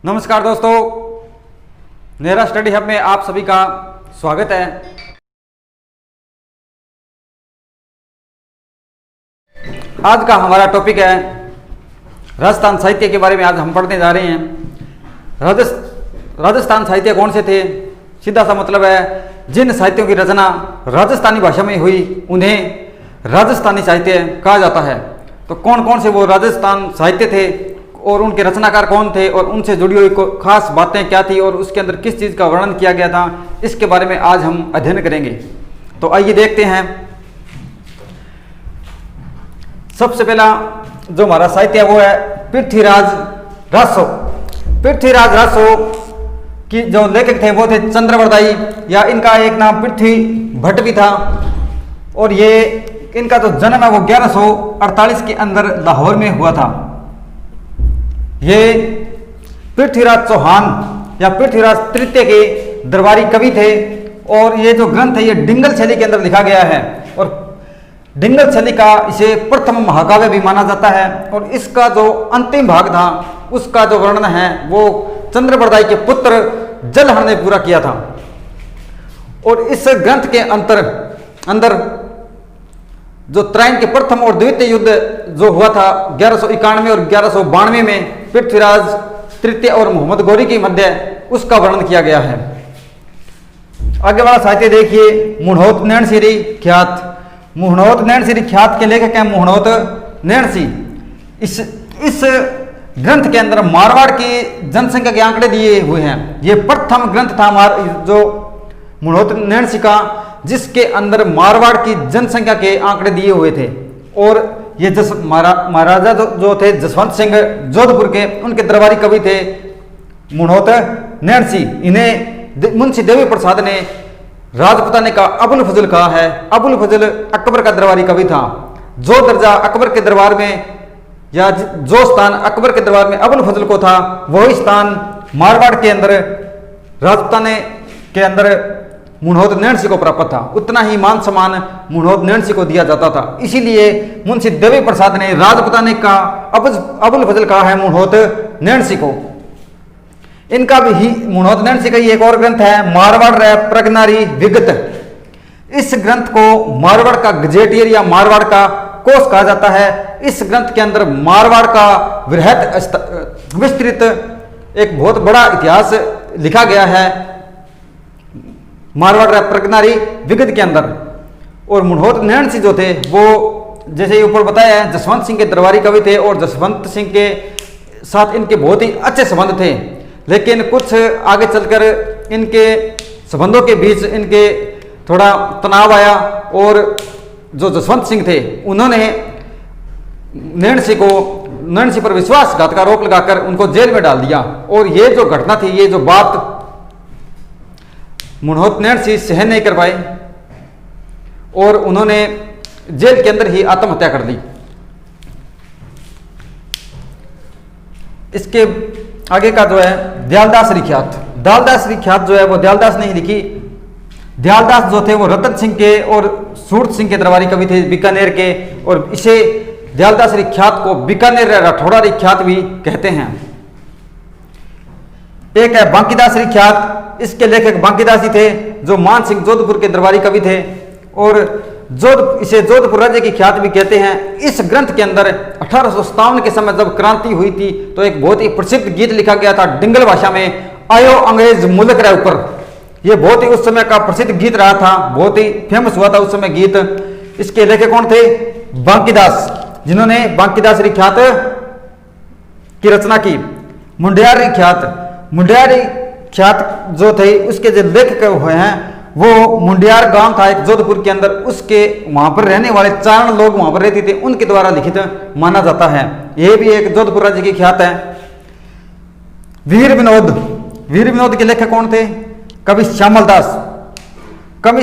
नमस्कार दोस्तों, Nehra study hub में आप सभी का स्वागत है। आज का हमारा टॉपिक है राजस्थान साहित्य के बारे में। आज हम पढ़ने जा रहे हैं राजस्थान साहित्य कौन से थे। सीधा सा मतलब है जिन साहित्यों की रचना राजस्थानी भाषा में हुई उन्हें राजस्थानी साहित्य कहा जाता है। तो कौन कौन से वो राजस्थान साहित्य थे और उनके रचनाकार कौन थे और उनसे जुड़ी हुई खास बातें क्या थी और उसके अंदर किस चीज़ का वर्णन किया गया था, इसके बारे में आज हम अध्ययन करेंगे। तो आइए देखते हैं। सबसे पहला जो हमारा साहित्य है वो है पृथ्वीराज रासो। पृथ्वीराज रासो की जो लेखक थे वो थे चंद्रवरदाई, या इनका एक नाम पृथ्वी भट्ट भी था। और ये इनका जो जन्म है वो 1148 के अंदर लाहौर में हुआ था। ये पृथ्वीराज चौहान या पृथ्वीराज तृतीय के दरबारी कवि थे। और ये जो ग्रंथ है ये डिंगल शैली के अंदर लिखा गया है और डिंगल शैली का इसे प्रथम महाकाव्य भी माना जाता है। और इसका जो अंतिम भाग था उसका जो वर्णन है वो चंद्रवरदाई के पुत्र जलहर ने पूरा किया था। और इस ग्रंथ के अंदर जो त्राइन के प्रथम और द्वितीय युद्ध जो हुआ था 1191 और 1192 में पृथ्वीराज तृतीय और मोहम्मद गौरी के मध्य, उसका वर्णन किया गया है। आगे वाला साहित्य देखिए, मुहणोत नैणसीरी ख्यात। मुहणोत नैणसीरी ख्यात के लेखक हैं मुहणोत नैणसी। इस ग्रंथ के अंदर मारवाड़ की जनसंख्या के आंकड़े दिए हुए हैं। ये प्रथम ग्रंथ था जो मुहणोत नैणसी का, जिसके अंदर मारवाड़ की जनसंख्या के आंकड़े दिए हुए थे। और ये महाराजा जो थे जसवंत सिंह जोधपुर के, उनके दरबारी कवि थे मुहणोत नैणसी। इन्हें मुंशी देवी प्रसाद ने राजपुताने का अबुल फजल कहा है। अबुल फजल अकबर का दरबारी कवि था। जो दर्जा अकबर के दरबार में या जो स्थान अकबर के दरबार में अबुल फजल को था, वही स्थान मारवाड़ के अंदर राजपुताने के अंदर मुहणोत नैणसी को प्राप्त था। उतना ही मान सम्मान मुहणोत नैणसी को दिया जाता था। इसीलिए मुंशी देवी प्रसाद ने राजपुताने का अबुल फजल कहा है मुहणोत नैणसी को। इनका भी मुहणोत नैणसी का ही एक और ग्रंथ है मारवाड़ रे प्रगनारी विगत। इस ग्रंथ को मारवाड़ का गजेटियर या मारवाड़ का कोश कहा जाता है। इस ग्रंथ के अंदर मारवाड़ का वृहत विस्तृत एक बहुत बड़ा इतिहास लिखा गया है मारवाड़ रे प्रगनारी विगत के अंदर। और मुहणोत नैणसी जो थे वो जैसे ऊपर बताया है जसवंत सिंह के दरबारी कवि थे और जसवंत सिंह के साथ इनके बहुत ही अच्छे संबंध थे। लेकिन कुछ आगे चलकर इनके संबंधों के बीच इनके थोड़ा तनाव आया और जो जसवंत सिंह थे उन्होंने नैणसी पर विश्वासघात का आरोप लगाकर उनको जेल में डाल दिया। और ये जो घटना थी, ये जो बात मुहणोत नैणसी सहन नहीं कर पाए और उन्होंने जेल के अंदर ही आत्महत्या कर ली। इसके आगे का जो है दयालदास रिख्यात। दयालदास रिख्यात जो है वो दयालदास ने ही लिखी। दयालदास जो थे वो रतन सिंह के और सूरत सिंह के दरबारी कवि थे बीकानेर के। और इसे दयालदास रिख्यात को बीकानेर राठौड़ा रिख्यात भी कहते हैं। एक है बांकीदास रिख्यात। इसके लेखक बांकीदास ही थे जो मान सिंह जोधपुर के दरबारी कवि थे और इसे जोधपुर राज्य की ख्यात भी कहते हैं। इस ग्रंथ के अंदर 1857 के समय जब क्रांति हुई थी तो एक बहुत ही प्रसिद्ध गीत लिखा गया था डिंगल भाषा में, आयो अंग्रेज मुल्क रे ऊपर। यह बहुत ही उस समय का प्रसिद्ध गीत रहा था, बहुत ही फेमस हुआ था उस समय गीत। इसके लेखक कौन थे? बांकीदास, जिन्होंने बांकीदास रिख्यात की रचना की। मुंडियार ख्यात जो थे उसके जो लेखक हुए हैं वो मुंडियार गांव था एक जोधपुर के अंदर, उसके वहां पर रहने वाले चारण लोग वहां पर रहते थे, उनके द्वारा लिखित माना जाता है। यह भी एक जोधपुर राज्य की ख्यात है। वीर विनोद के लेखक कौन थे? कवि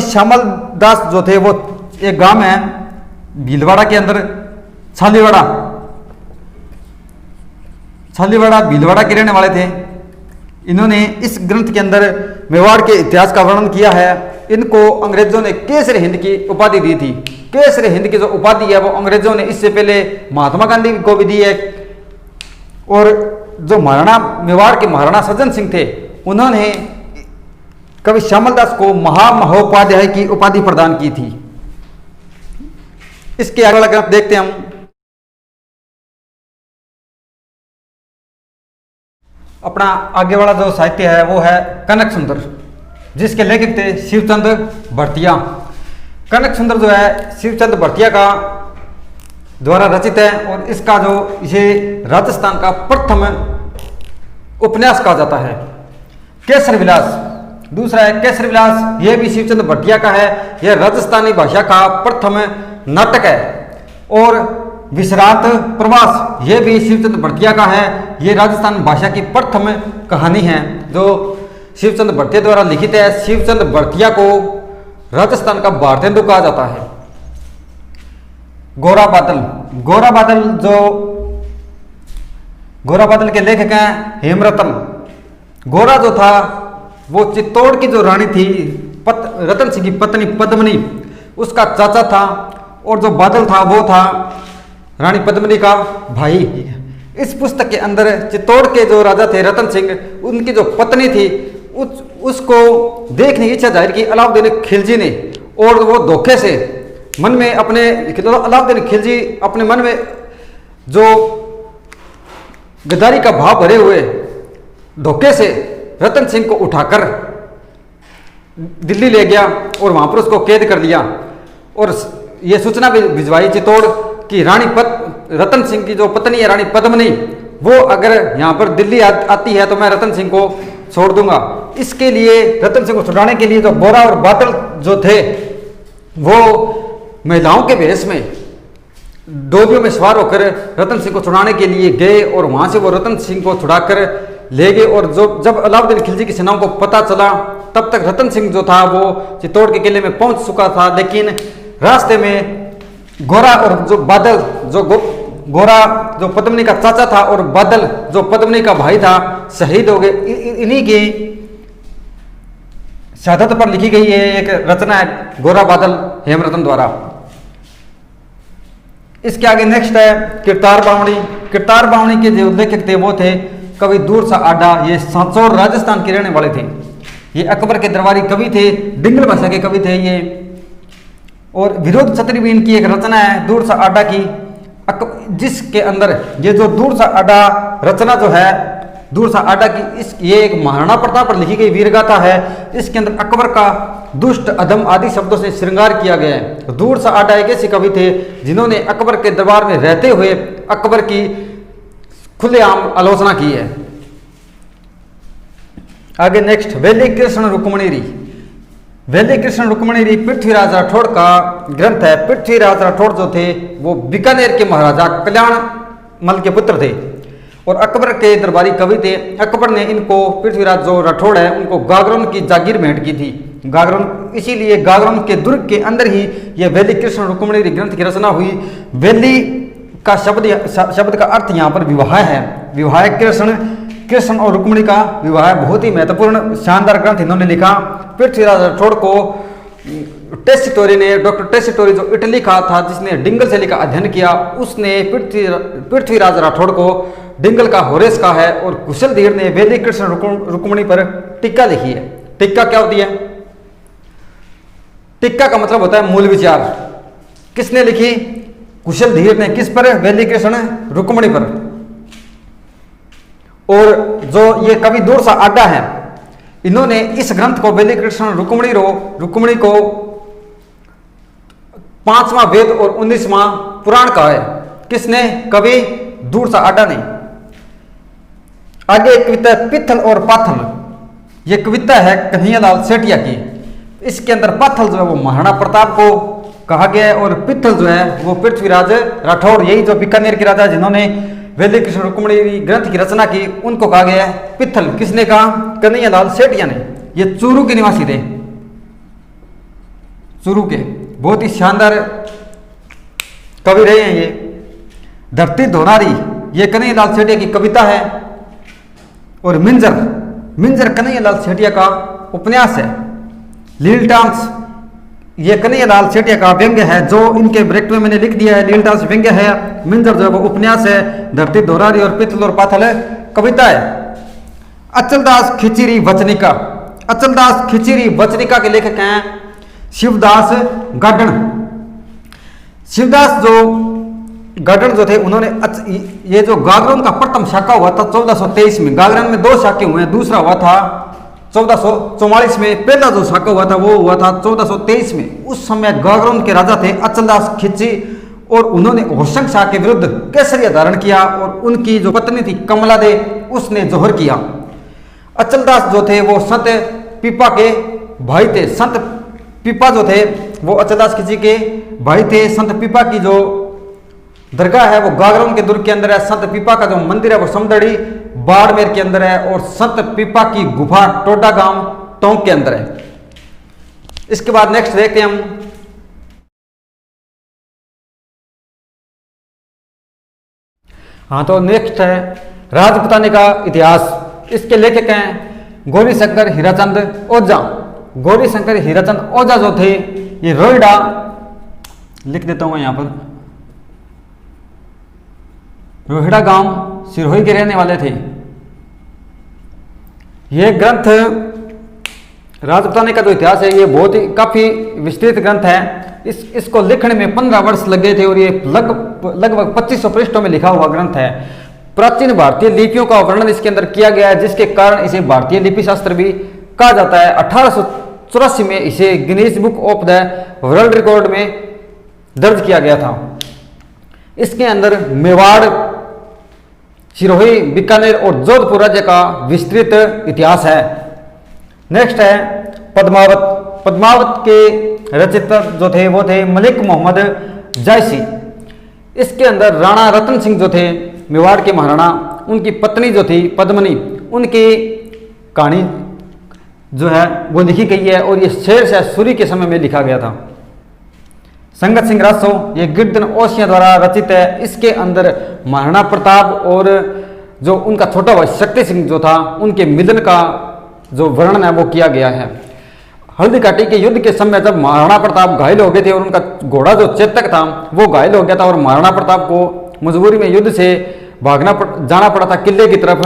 श्यामल दास जो थे वो एक गांव है भीलवाड़ा के अंदर, छालीवाड़ा भीलवाड़ा के रहने वाले थे। इन्होंने इस ग्रंथ के अंदर मेवाड़ के इतिहास का वर्णन किया है। इनको अंग्रेजों ने केसर हिंद की उपाधि दी थी। केसर हिंद की जो उपाधि है वो अंग्रेजों ने इससे पहले महात्मा गांधी को भी दी है। और जो महाराणा मेवाड़ के महाराणा सज्जन सिंह थे, उन्होंने कवि श्यामल दास को महामहोपाध्याय की उपाधि प्रदान की थी। इसके अगला ग्रंथ देखते हैं हम। अपना आगे वाला जो साहित्य है वो है कनक सुंदर, जिसके लेखक थे शिवचंद्र भरतिया। कनक सुंदर जो है शिवचंद्र भरतिया का द्वारा रचित है और इसका जो इसे राजस्थान का प्रथम उपन्यास कहा जाता है। केसर विलास दूसरा है। केसर विलास यह भी शिवचंद्र भरतिया का है। यह राजस्थानी भाषा का प्रथम नाटक है। और विश्रांत प्रवास यह भी शिवचंद्र भरतिया का है। यह राजस्थान भाषा की प्रथम कहानी है जो शिवचंद्र भरतिया द्वारा लिखित है। शिवचंद्र भरतिया को राजस्थान का भारतेंदु कहा जाता है। गोरा बादल गोरा बादल के लेखक हैं हेमरतन। गोरा जो था वो चित्तौड़ की जो रानी थी रतन सिंह की पत्नी पद्मनी, उसका चाचा था। और जो बादल था वो था रानी पद्मनी का भाई। इस पुस्तक के अंदर चित्तौड़ के जो राजा थे रतन सिंह, उनकी जो पत्नी थी उसको देखने की इच्छा जाहिर की अलाउद्दीन खिलजी ने। और वो धोखे से मन में अपने अलाउद्दीन खिलजी अपने मन में जो गद्दारी का भाव भरे हुए धोखे से रतन सिंह को उठाकर दिल्ली ले गया और वहां पर उसको कैद कर लिया। और यह सूचना भी भिजवाई चित्तौड़ कि रतन सिंह की जो पत्नी है रानी पद्मनी, वो अगर यहाँ पर दिल्ली आती है तो मैं रतन सिंह को छोड़ दूंगा। इसके लिए रतन सिंह को छुड़ाने के लिए जो गोरा और बादल जो थे वो महिलाओं के भेष में डोलियों में सवार होकर रतन सिंह को छुड़ाने के लिए गए और वहां से वो रतन सिंह को छुड़ाकर ले गए। और जब अलाउद्दीन खिलजी की सेनाओं को पता चला तब तक रतन सिंह जो था वो चित्तौड़ के किले में पहुंच चुका था। लेकिन रास्ते में गोरा और जो बादल गोरा जो पद्मनी का चाचा था और बादल जो पद्मनी का भाई था शहीद हो गए। इन्हीं की शहादत पर लिखी गई है एक रचना है गोरा बादल हेमरतन द्वारा। इसके आगे नेक्स्ट है किरतार बावणी। किरतार बावणी के जो लेखक थे वो थे कवि दूर सा आडा। ये सांचौर राजस्थान के रहने वाले थे। ये अकबर के दरबारी कवि थे, डिंगल भाषा के कवि थे ये। और विरोध छतरी भी इनकी एक रचना है दूर सा आडा की, जिसके अंदर ये जो दूर सा आडा रचना जो है दूर सा आडा की ये एक महाराणा प्रताप पर लिखी गई वीरगाथा है। इसके अंदर अकबर का दुष्ट अधम आदि शब्दों से श्रृंगार किया गया है। दूर सा आडा एक ऐसे कवि थे जिन्होंने अकबर के दरबार में रहते हुए अकबर की खुलेआम आलोचना की है। आगे नेक्स्ट वेली कृष्ण रुक्मणीरी। वेली कृष्ण रुक्मणीरी पृथ्वीराज राठौड़ का ग्रंथ है। पृथ्वीराज राठौड़ जो थे वो बीकानेर के महाराजा कल्याण मल के पुत्र थे और अकबर के दरबारी कवि थे। अकबर ने इनको पृथ्वीराज जो राठौड़ है उनको गागरोन की जागीर भेंट की थी। गागरोन इसीलिए गागरोन के दुर्ग के अंदर ही यह वेली कृष्ण रुक्मणीरी ग्रंथ की रचना हुई। वेली का शब्द का अर्थ यहाँ पर विवाह है। विवाह कृष्ण और रुक्मणी का विवाह बहुत ही महत्वपूर्ण शानदार ग्रंथ इन्होंने लिखा। पृथ्वीराज राठौड़ को टेस्टिटोरी ने, डॉक्टर टेस्टिटोरी जो इटली का था जिसने डिंगल शैली का अध्ययन किया, उसने पृथ्वीराज राठौड़ को डिंगल का होरेस कहा है। और कुशल धीर ने वेली कृष्ण रुक्मणी पर टीका लिखी है। टीका क्या होती है? टीका का मतलब होता है मूल विचार। किसने लिखी? कुशल धीर ने। किस पर? वेली कृष्ण रुक्मणी पर। और जो ये कवि दूर सा आडा है, इन्होंने इस ग्रंथ को वेली कृष्ण रुक्मणी को 5वां वेद और 19वां पुराण कहा है। किसने? कवि दूर सा आडा ने। आगे एक कविता है पित्थल और पाथल। यह कविता है कन्हैयालाल सेठिया की। इसके अंदर पाथल जो है वो महाराणा प्रताप को कहा गया है और पित्थल जो है वो पृथ्वीराज राठौड़, यही जो बीकानेर के राजा जिन्होंने वेली कृष्ण रुक्मणी ग्रंथ की रचना की, उनको कहा गया है पित्थल। किसने कहा? कन्हैयालाल सेठिया ने। ये चूरू के निवासी थे, चूरू के बहुत ही शानदार कवि रहे हैं ये। धरती धोनारी ये कन्हैयालाल सेठिया की कविता है। और मिंजर कन्हैयालाल सेठिया का उपन्यास है। लील टांस ये कन्हैयालाल सेठिया का व्यंग्य है जो इनके ब्रैकेट में मैंने लिख दिया है। लील टांस व्यंग्य है, मिंजर जो है वो उपन्यास है, धरती धोनारी और पित्थल और पाथल कविता है अचलदास खिचड़ी वचनिका। अचलदास खिचड़ी वचनिका के लेखक हैं शिवदास गार्डन। शिवदास जो गार्डन जो थे उन्होंने ये जो गागरन का प्रथम शाखा हुआ था 1423 में। गागरन में 2 शाखे हुए हैं, दूसरा हुआ था 1444 में, पहला जो शाखा हुआ था वो हुआ था 1423 में। उस समय गागरन के राजा थे अचलदास खिची और उन्होंने होशंग शाह के विरुद्ध केसरिया धारण किया और उनकी जो पत्नी थी कमला दे उसने जोहर किया। अचलदास जो थे वो संत पीपा के भाई थे। संत पीपा जो थे वो अचलदास खिची के भाई थे। संत पीपा की जो दरगाह है वो गागरन के दुर्ग के अंदर है। संत पीपा का जो मंदिर है वो समदड़ी बाड़मेर के अंदर है और संत पीपा की गुफा टोडा गांव टोंक के अंदर है। इसके बाद नेक्स्ट देखते हैं हम हाँ तो नेक्स्ट है राजपूताने का इतिहास। इसके लेखक हैं गौरी शंकर हीराचंद ओझा। गौरी शंकर हीराचंद ओझा जो थे ये रोहिड़ा, लिख देता हूं यहां पर, रोहिड़ा गांव सिरोही के रहने वाले थे। यह ग्रंथ राजपूताने का जो इतिहास है ये बहुत ही काफी विस्तृत ग्रंथ है। इसको लिखने में 15 वर्ष लग गए थे और ये लगभग 2500 पृष्ठों में लिखा हुआ ग्रंथ है। प्राचीन भारतीय लिपियों का वर्णन इसके अंदर किया गया है जिसके कारण इसे भारतीय लिपि शास्त्र भी कहा जाता है। 1884 में इसे Guinness book of the world record में दर्ज किया गया था। इसके अंदर मेवाड़, सिरोही, बीकानेर और जोधपुर राज्य का विस्तृत इतिहास है। नेक्स्ट है पद्मावत। पद्मावत के रचयिता जो थे वो थे मलिक मोहम्मद जायसी। इसके अंदर राणा रतन सिंह जो थे मेवाड़ के महाराणा, उनकी पत्नी जो थी पद्मनी, उनकी कहानी जो है वो लिखी गई है और ये शेर शाह सूरी के समय में लिखा गया था। संगत सिंह रासो ये गिरधन ओसिया द्वारा रचित है। इसके अंदर महाराणा प्रताप और जो उनका छोटा भाई शक्ति सिंह जो था उनके मिलन का जो वर्णन है वो किया गया है। हल्दी घाटी के युद्ध के समय जब महाराणा प्रताप घायल हो गए थे और उनका घोड़ा जो चेतक था वो घायल हो गया था और महाराणा प्रताप को मजबूरी में युद्ध से जाना पड़ा था किले की तरफ,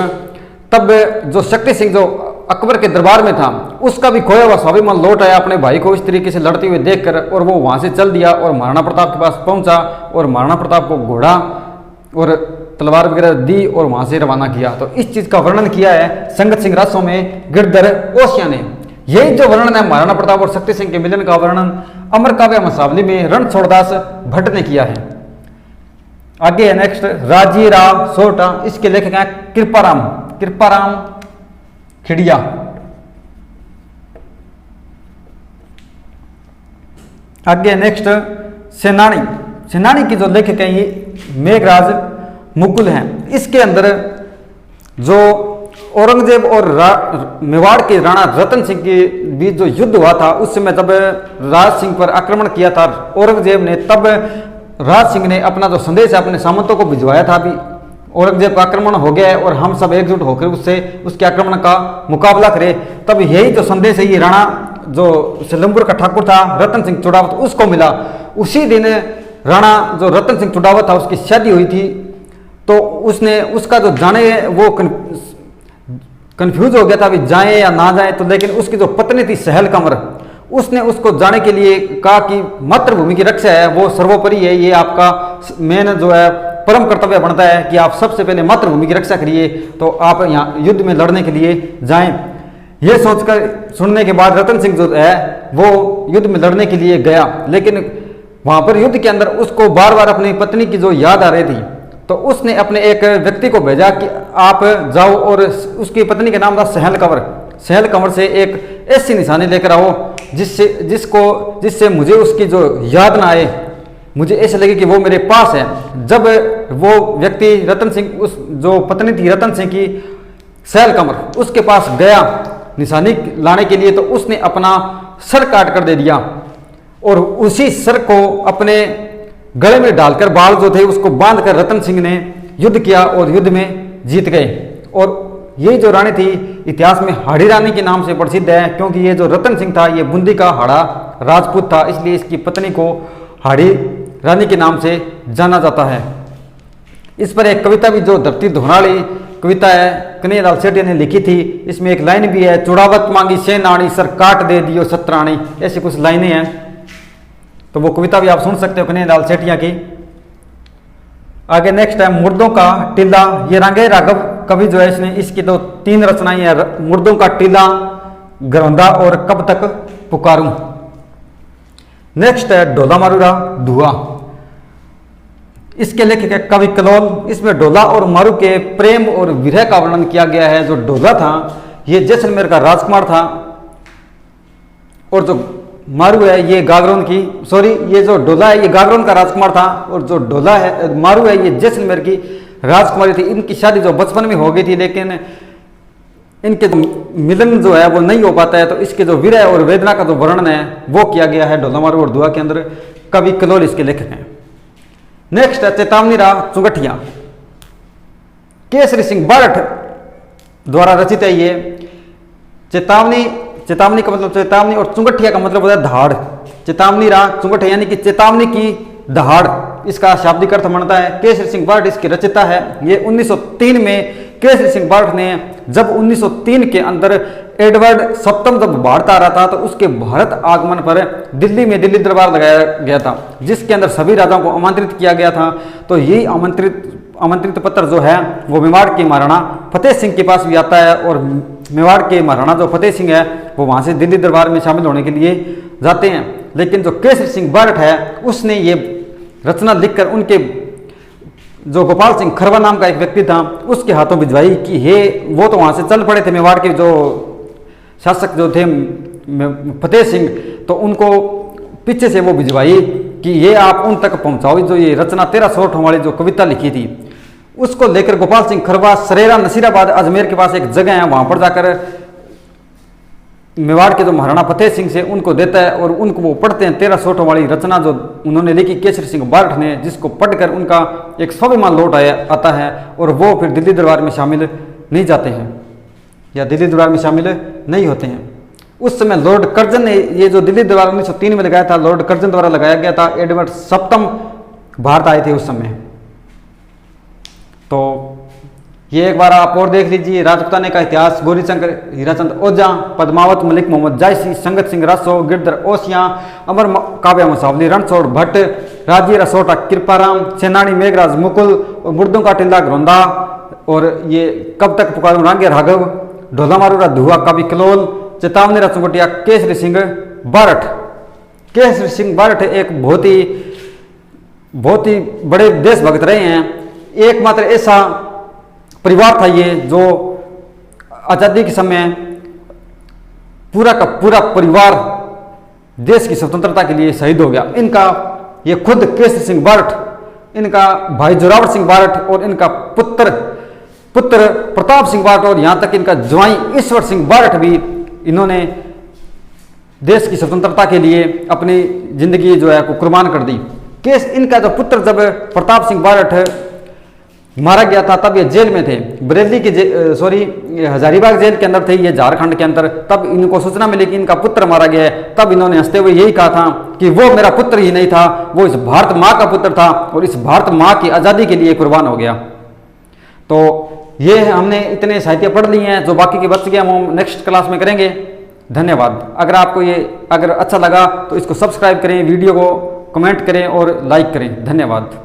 तब जो शक्ति सिंह जो अकबर के दरबार में था उसका भी खोया हुआ स्वाभिमान लौट आया अपने भाई को इस तरीके से लड़ते हुए देखकर और वो वहां से चल दिया और महाराणा प्रताप के पास पहुंचा और महाराणा प्रताप को घोड़ा और तलवार वगैरह दी और वहां से रवाना किया। तो इस चीज का वर्णन किया है संगत सिंह रासों में गिरधर ओसिया ने। यही जो वर्णन है महाराणा प्रताप और शक्ति सिंह के मिलन का वर्णन अमर काव्य मसावली में रणछोड़दास भट्ट ने किया है। आगे है नेक्स्ट राजी राव सोरठा। इसके लेखक हैं कृपाराम खिड़िया। आगे नेक्स्ट सेनानी की जो लेखक हैं ये मेघराज मुकुल हैं। इसके अंदर जो औरंगजेब और मेवाड़ के राणा रतन सिंह के बीच जो युद्ध हुआ था उस समय जब राज सिंह पर आक्रमण किया था औरंगजेब ने, तब राज सिंह ने अपना जो संदेश है अपने सामंतों को भिजवाया था भी औरंगजेब का आक्रमण हो गया है और हम सब एकजुट होकर उसके आक्रमण का मुकाबला करें। तब यही जो संदेश है ये राणा जो सिलंबुर का ठाकुर था रतन सिंह चुड़ावत उसको मिला। उसी दिन राणा जो रतन सिंह चुड़ावत था उसकी शादी हुई थी, तो उसने उसका जो जाने वो कंफ्यूज हो गया था अभी जाए या ना जाए। तो लेकिन उसकी जो पत्नी थी सहल कंवर, उसने उसको जाने के लिए कहा कि मातृभूमि की रक्षा है वो सर्वोपरि है, ये आपका मेन जो है परम कर्तव्य बनता है कि आप सबसे पहले मातृभूमि की रक्षा करिए, तो आप यहाँ युद्ध में लड़ने के लिए जाएं। ये सोचकर सुनने के बाद रतन सिंह जो है वो युद्ध में लड़ने के लिए गया, लेकिन वहां पर युद्ध के अंदर उसको बार बार अपनी पत्नी की जो याद आ रही थी, तो उसने अपने एक व्यक्ति को भेजा कि आप जाओ और उसकी पत्नी का नाम था सहल कंवर से एक ऐसी निशानी लेकर आओ जिससे मुझे उसकी जो याद ना आए, मुझे ऐसे लगे कि वो मेरे पास है। जब वो व्यक्ति रतन सिंह उस जो पत्नी थी रतन सिंह की सहल कंवर उसके पास गया निशानी लाने के लिए, तो उसने अपना सर काट कर दे दिया और उसी सर को अपने गले में डालकर बाल जो थे उसको बांधकर रतन सिंह ने युद्ध किया और युद्ध में जीत गए। और ये जो रानी थी इतिहास में हाड़ी रानी के नाम से प्रसिद्ध है, क्योंकि ये जो रतन सिंह था ये बूंदी का हाड़ा राजपूत था, इसलिए इसकी पत्नी को हाड़ी रानी के नाम से जाना जाता है। इस पर एक कविता भी जो धरती धुनाली कविता है कन्हैयालाल सेठिया ने लिखी थी। इसमें एक लाइन भी है, चुड़ावत मांगी सेनानी सर काट दे दियो सतरानी, ऐसी कुछ लाइनें हैं। तो वो कविता भी आप सुन सकते हो कन्हैयालाल सेठिया की। आगे नेक्स्ट है मुर्दों का टीला। ये रांगे राघव कवि जो है इसने इसकी तो 3 रचनाएं हैं, मुर्दों का टीला, घरौंदा और कब तक पुकारूं। नेक्स्ट है ढोला मारूरा धुआ। इसके लेखक है कवि कलोल। इसमें ढोला और मारू के प्रेम और विरह का वर्णन किया गया है। जो ढोला था ये जैसलमेर का राजकुमार था और जो मारू है ये गागरोन की, सॉरी ये जो ढोला है ये गागरोन का राजकुमार था और जो ढोला है मारू है ये जैसलमेर की राजकुमारी थी। इनकी शादी जो बचपन में हो गई थी लेकिन इनके जो मिलन जो है वो नहीं हो पाता है। तो इसके जो विरह और वेदना का जो वर्णन है वो किया गया है ढोला मारू और धुआ के अंदर। कवि कलोल इसके लेखक हैं। नेक्स्ट है चेतावनी रा चुंगठिया। केसरी सिंह बारठ द्वारा रचित है ये। चेतावनी का मतलब चेतावनी और चुंगठिया का मतलब होता है दहाड़। चेतावनी रा चुंगठिया यानी कि चेतावनी की दहाड़, इसका शाब्दिक अर्थ बनता है। केसरी सिंह बारठ इसकी रचयिता है। ये 1903 में केसरी सिंह बारठ ने जब 1903 के अंदर एडवर्ड सप्तम जब भारत आ रहा था तो उसके भारत आगमन पर दिल्ली में दिल्ली दरबार लगाया गया था जिसके अंदर सभी राजाओं को आमंत्रित किया गया था। तो यही आमंत्रित पत्र जो है वो मेवाड़ के महाराणा फतेह सिंह के पास भी आता है और मेवाड़ के महाराणा जो फतेह सिंह है वो वहाँ से दिल्ली दरबार में शामिल होने के लिए जाते हैं। लेकिन जो केसरी सिंह बारठ है उसने ये रचना लिखकर उनके जो गोपाल सिंह खरवा नाम का एक व्यक्ति था उसके हाथों भिजवाई कि हे वो तो वहाँ से चल पड़े थे मेवाड़ के जो शासक जो थे फतेह सिंह, तो उनको पीछे से वो भिजवाई कि ये आप उन तक पहुँचाओ जो ये रचना 13 सोठों वाली जो कविता लिखी थी। उसको लेकर गोपाल सिंह खरवा सरेरा नसीराबाद अजमेर के पास एक जगह है वहाँ पर जाकर मेवाड़ के जो महाराणा फतेह सिंह से उनको देता है और उनको वो पढ़ते हैं 13 सोठों वाली रचना जो उन्होंने लिखी केसरी सिंह बारठ ने, जिसको पढ़कर उनका एक स्वाभिमान लौट आता है और वो फिर दिल्ली दरबार में शामिल नहीं जाते हैं या दिल्ली दरबार में शामिल नहीं होते हैं। उस समय लॉर्ड कर्जन ने ये जो दिल्ली दरबार 1903 में लगाया था, लॉर्ड कर्जन द्वारा लगाया गया था। एडवर्ड सप्तम भारत आए थे उस समय। तो ये एक बार आप और देख लीजिए। राजपूताने का इतिहास, गौरीशंकर हीराचंद ओझा, पद्मावत मलिक मोहम्मद जायसी, संगत सिंह रासो, गिरधर ओसिया, अमर काव्य मसावली, रणछोड़ भट्ट, राजी रसोटा कृपाराम, सेनानी मेघराज मुकुल और मुर्दों का टिल्ला घरौंदा और ये कब तक पुकारूं रांगे राघव, ढोला मारूरा धुआ कवि कलोल, चेतावनी रा चुंगठिया केसरी सिंह बारठ। केसरी सिंह बारठ एक बहुत ही बड़े देशभक्त रहे हैं। एकमात्र ऐसा परिवार था ये जो आज़ादी के समय पूरा का पूरा परिवार देश की स्वतंत्रता के लिए शहीद हो गया। इनका ये खुद केसरी सिंह बारठ, इनका भाई जोरावर सिंह बारठ और इनका पुत्र प्रताप सिंह बारठ और यहाँ तक इनका ज्वाई ईश्वर सिंह बारठ भी इन्होंने देश की स्वतंत्रता के लिए अपनी जिंदगी जो है को कुर्बान कर दी। इनका जो पुत्र जब प्रताप सिंह बारठ मारा गया था तब ये जेल में थे, बरेली की हजारीबाग जेल के अंदर थे ये झारखंड के अंदर। तब इनको सूचना मिली कि इनका पुत्र मारा गया है। तब इन्होंने हंसते हुए यही कहा था कि वो मेरा पुत्र ही नहीं था, वो इस भारत माँ का पुत्र था और इस भारत माँ की आज़ादी के लिए कुर्बान हो गया। तो ये हमने इतने साहित्य पढ़ लिए हैं, जो बाकी के बच गए हम नेक्स्ट क्लास में करेंगे। धन्यवाद। अगर आपको ये अगर अच्छा लगा तो इसको सब्सक्राइब करें, वीडियो को कमेंट करें और लाइक करें। धन्यवाद।